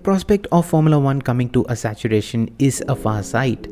prospect of Formula 1 coming to a saturation is a far sight.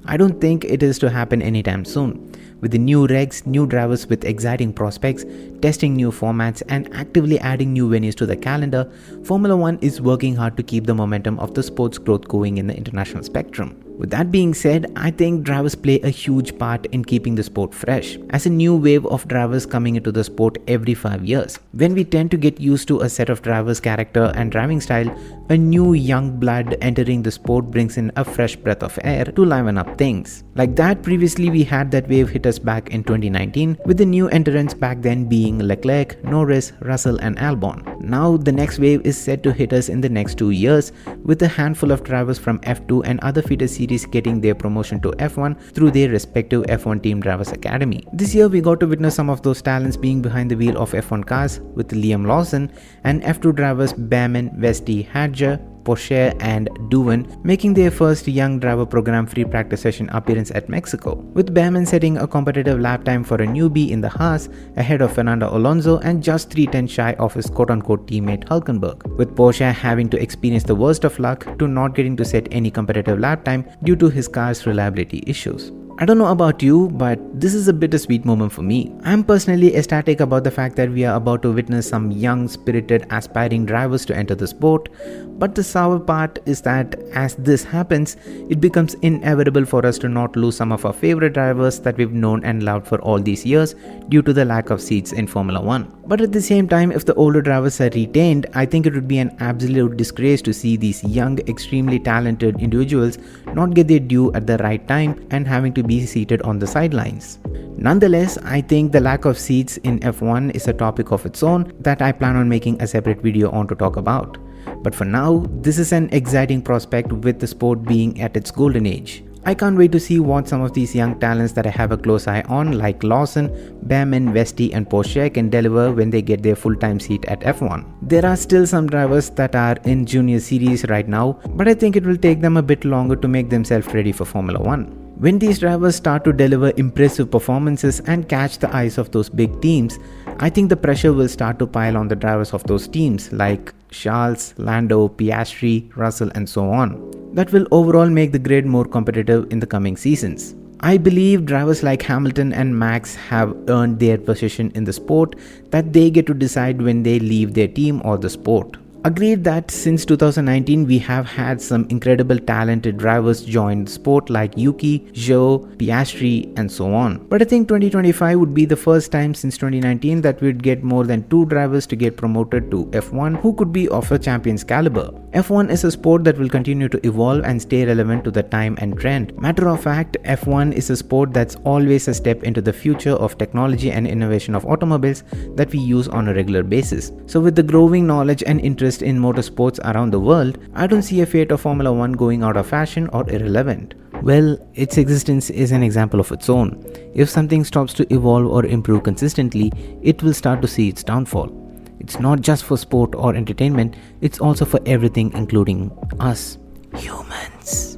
I don't think it is to happen anytime soon. With the new regs, new drivers with exciting prospects, testing new formats and actively adding new venues to the calendar, Formula 1 is working hard to keep the momentum of the sport's growth going in the international spectrum. With that being said, I think drivers play a huge part in keeping the sport fresh, as a new wave of drivers coming into the sport every 5 years. When we tend to get used to a set of drivers' character and driving style, a new young blood entering the sport brings in a fresh breath of air to liven up things. Like that, previously we had that wave hit us back in 2019, with the new entrants back then being Leclerc, Norris, Russell and Albon. Now the next wave is set to hit us in the next 2 years, with a handful of drivers from F2 and other feeder series getting their promotion to F1 through their respective F1 Team Drivers Academy. This year we got to witness some of those talents being behind the wheel of F1 cars, with Liam Lawson and F2 drivers Behrman, Vesti, Hadger, Porsche and Doohan making their first young driver program free practice session appearance at Mexico, with Behrman setting a competitive lap time for a newbie in the Haas ahead of Fernando Alonso and just 3/10 shy of his quote-unquote teammate Hülkenberg, with Porsche having to experience the worst of luck to not getting to set any competitive lap time due to his car's reliability issues. I don't know about you, but this is a bittersweet moment for me. I am personally ecstatic about the fact that we are about to witness some young, spirited, aspiring drivers to enter the sport, but the sour part is that as this happens, it becomes inevitable for us to not lose some of our favorite drivers that we've known and loved for all these years due to the lack of seats in Formula 1. But at the same time, if the older drivers are retained, I think it would be an absolute disgrace to see these young, extremely talented individuals not get their due at the right time and having to be seated on the sidelines. Nonetheless, I think the lack of seats in F1 is a topic of its own that I plan on making a separate video on to talk about. But for now, this is an exciting prospect with the sport being at its golden age. I can't wait to see what some of these young talents that I have a close eye on like Lawson, Behrman, Vesti and Porsche can deliver when they get their full-time seat at F1. There are still some drivers that are in junior series right now, but I think it will take them a bit longer to make themselves ready for Formula 1. When these drivers start to deliver impressive performances and catch the eyes of those big teams, I think the pressure will start to pile on the drivers of those teams like Charles, Lando, Piastri, Russell and so on. That will overall make the grid more competitive in the coming seasons. I believe drivers like Hamilton and Max have earned their position in the sport that they get to decide when they leave their team or the sport. Agreed that since 2019 we have had some incredible talented drivers join the sport like Yuki, Zhou, Piastri and so on. But I think 2025 would be the first time since 2019 that we'd get more than 2 drivers to get promoted to F1 who could be of a champion's caliber. F1 is a sport that will continue to evolve and stay relevant to the time and trend. Matter of fact, F1 is a sport that's always a step into the future of technology and innovation of automobiles that we use on a regular basis. So with the growing knowledge and interest in motorsports around the world, I don't see a fate of Formula 1 going out of fashion or irrelevant. Well, its existence is an example of its own. If something stops to evolve or improve consistently, it will start to see its downfall. It's not just for sport or entertainment, it's also for everything including us, humans.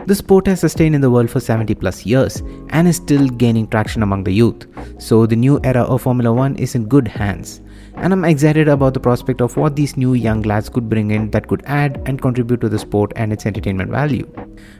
The sport has sustained in the world for 70 plus years and is still gaining traction among the youth. So the new era of Formula 1 is in good hands. And I'm excited about the prospect of what these new young lads could bring in that could add and contribute to the sport and its entertainment value.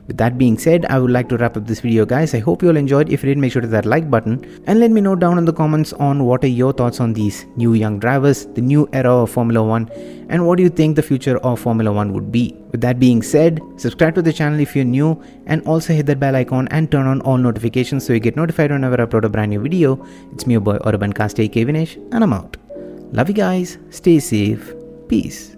With that being said, I would like to wrap up this video guys. I hope you all enjoyed. If you did, make sure to hit that like button and let me know down in the comments on what are your thoughts on these new young drivers, the new era of Formula 1 and what do you think the future of Formula 1 would be. With that being said, subscribe to the channel if you're new and also hit that bell icon and turn on all notifications so you get notified whenever I upload a brand new video. It's me your boy Urban Cast, aka Vinesh, and I'm out. Love you guys, stay safe, peace.